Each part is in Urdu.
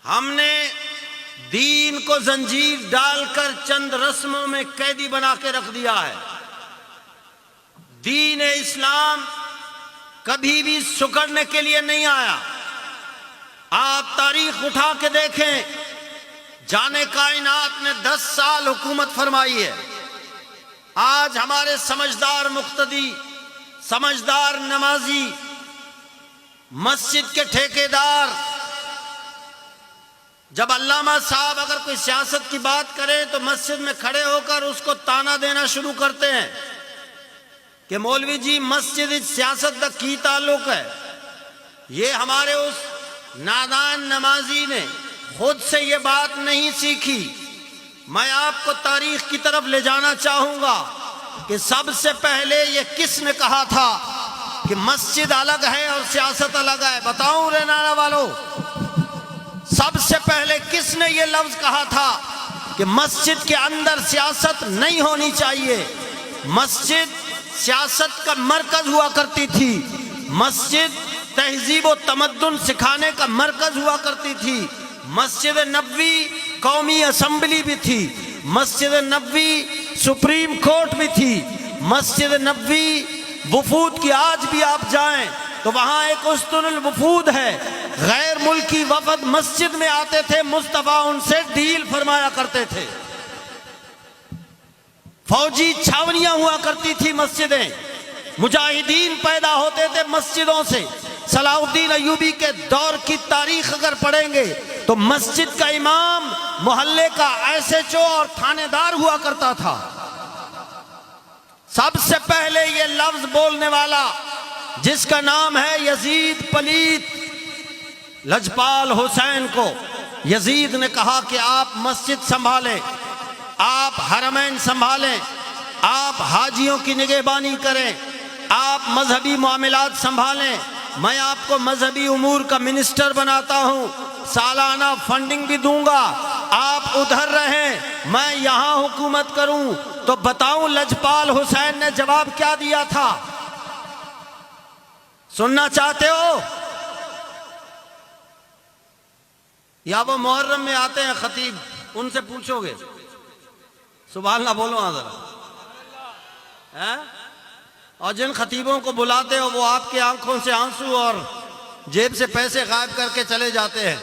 ہم نے دین کو زنجیر ڈال کر چند رسموں میں قیدی بنا کے رکھ دیا ہے۔ دین اسلام کبھی بھی سکڑنے کے لیے نہیں آیا۔ آپ تاریخ اٹھا کے دیکھیں، جانے کائنات نے 10 سال حکومت فرمائی ہے۔ آج ہمارے سمجھدار مقتدی، سمجھدار نمازی، مسجد کے ٹھیکیدار، جب علامہ صاحب اگر کوئی سیاست کی بات کریں تو مسجد میں کھڑے ہو کر اس کو تانا دینا شروع کرتے ہیں کہ مولوی جی مسجد سیاست دا کی تعلق ہے۔ یہ ہمارے اس نادان نمازی نے خود سے یہ بات نہیں سیکھی۔ میں آپ کو تاریخ کی طرف لے جانا چاہوں گا کہ سب سے پہلے یہ کس نے کہا تھا کہ مسجد الگ ہے اور سیاست الگ ہے؟ بتاؤں رینانا والوں، سب سے پہلے کس نے یہ لفظ کہا تھا کہ مسجد کے اندر سیاست نہیں ہونی چاہیے؟ مسجد سیاست کا مرکز ہوا کرتی تھی، مسجد تہذیب و تمدن سکھانے کا مرکز ہوا کرتی تھی، مسجد نبوی قومی اسمبلی بھی تھی، مسجد نبوی سپریم کورٹ بھی تھی، مسجد نبوی وفود کی آج بھی آپ جائیں تو وہاں ایک استن الوفود ہے۔ غیر ملکی وفد مسجد میں آتے تھے، مصطفیٰ ان سے ڈیل فرمایا کرتے تھے۔ فوجی چھاونیاں ہوا کرتی تھی مسجدیں، مجاہدین پیدا ہوتے تھے مسجدوں سے۔ صلاح الدین ایوبی کے دور کی تاریخ اگر پڑھیں گے تو مسجد کا امام محلے کا ایس-ایچ-او اور تھانے دار ہوا کرتا تھا۔ سب سے پہلے یہ لفظ بولنے والا جس کا نام ہے یزید پلیت لجپال حسین کو، یزید نے کہا کہ آپ مسجد سنبھالیں، آپ حرمین سنبھالیں، آپ حاجیوں کی نگہبانی کریں، آپ مذہبی معاملات سنبھالیں، میں آپ کو مذہبی امور کا منسٹر بناتا ہوں، سالانہ فنڈنگ بھی دوں گا، آپ ادھر رہیں، میں یہاں حکومت کروں۔ تو بتاؤں لجپال حسین نے جواب کیا دیا تھا؟ سننا چاہتے ہو؟ یا وہ محرم میں آتے ہیں خطیب، ان سے پوچھو گے؟ سبحان اللہ بولو حضرت۔ اور جن خطیبوں کو بلاتے ہو وہ آپ کی آنکھوں سے آنسو اور جیب سے پیسے غائب کر کے چلے جاتے ہیں۔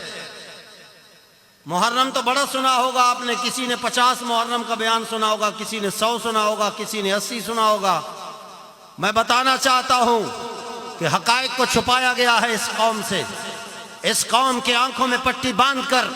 محرم تو بڑا سنا ہوگا آپ نے، کسی نے 50 محرم کا بیان سنا ہوگا، کسی نے 100 سنا ہوگا، کسی نے 80 سنا ہوگا۔ میں بتانا چاہتا ہوں کہ حقائق کو چھپایا گیا ہے اس قوم سے۔ اس قوم کے آنکھوں میں پٹی باندھ کر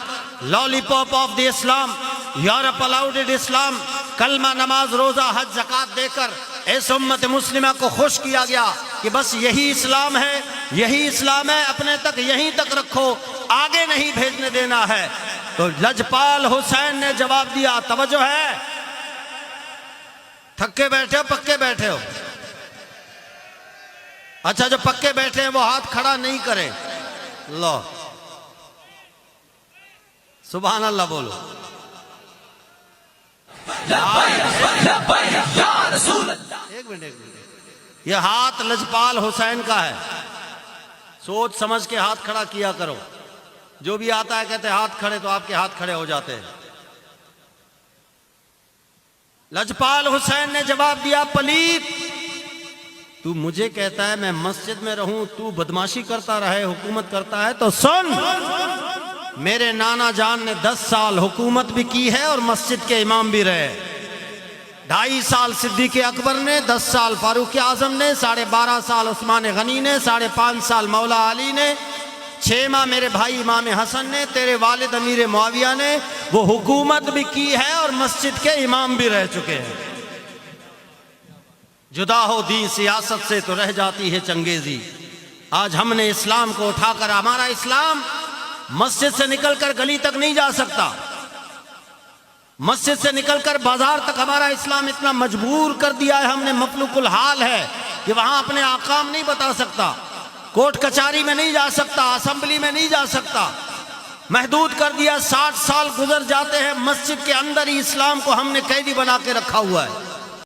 لالی پاپ آف دی اسلام، یورپ الاؤڈڈ اسلام، کلمہ نماز روزہ حج زکوٰۃ دے کر اس امت مسلمہ کو خوش کیا گیا کہ بس یہی اسلام ہے، یہی اسلام ہے، اپنے تک یہیں تک رکھو، آگے نہیں بھیجنے دینا ہے۔ تو لجپال حسین نے جواب دیا، توجہ ہے، تھکے بیٹھے ہو پکے بیٹھے ہو؟ اچھا جو پکے بیٹھے ہیں وہ ہاتھ کھڑا نہیں کریں۔ اللہ سبحان اللہ بولو۔ ایک منٹ یہ ہاتھ لجپال حسین کا ہے، سوچ سمجھ کے ہاتھ کھڑا کیا کرو۔ جو بھی آتا ہے کہتے ہیں ہاتھ کھڑے، تو آپ کے ہاتھ کھڑے ہو جاتے ہیں۔ لجپال حسین نے جواب دیا، پلیت تو مجھے کہتا ہے میں مسجد میں رہوں، تو بدماشی کرتا رہے، حکومت کرتا ہے، تو سن، میرے نانا جان نے 10 سال حکومت بھی کی ہے اور مسجد کے امام بھی رہے۔ 2.5 سال صدیق اکبر نے، 10 سال فاروق اعظم نے، 12.5 سال عثمان غنی نے، 5.5 سال مولا علی نے، 6 ماہ میرے بھائی امام حسن نے، تیرے والد امیر معاویہ نے، وہ حکومت بھی کی ہے اور مسجد کے امام بھی رہ چکے ہیں۔ جدا ہو دین سیاست سے تو رہ جاتی ہے چنگیزی۔ آج ہم نے اسلام کو اٹھا کر، ہمارا اسلام مسجد سے نکل کر گلی تک نہیں جا سکتا، مسجد سے نکل کر بازار تک ہمارا اسلام اتنا مجبور کر دیا ہے ہم نے، مفلوق الحال ہے کہ وہاں اپنے احکام نہیں بتا سکتا، کورٹ کچہری میں نہیں جا سکتا، اسمبلی میں نہیں جا سکتا، محدود کر دیا۔ 60 سال گزر جاتے ہیں، مسجد کے اندر ہی اسلام کو ہم نے قیدی بنا کے رکھا ہوا ہے۔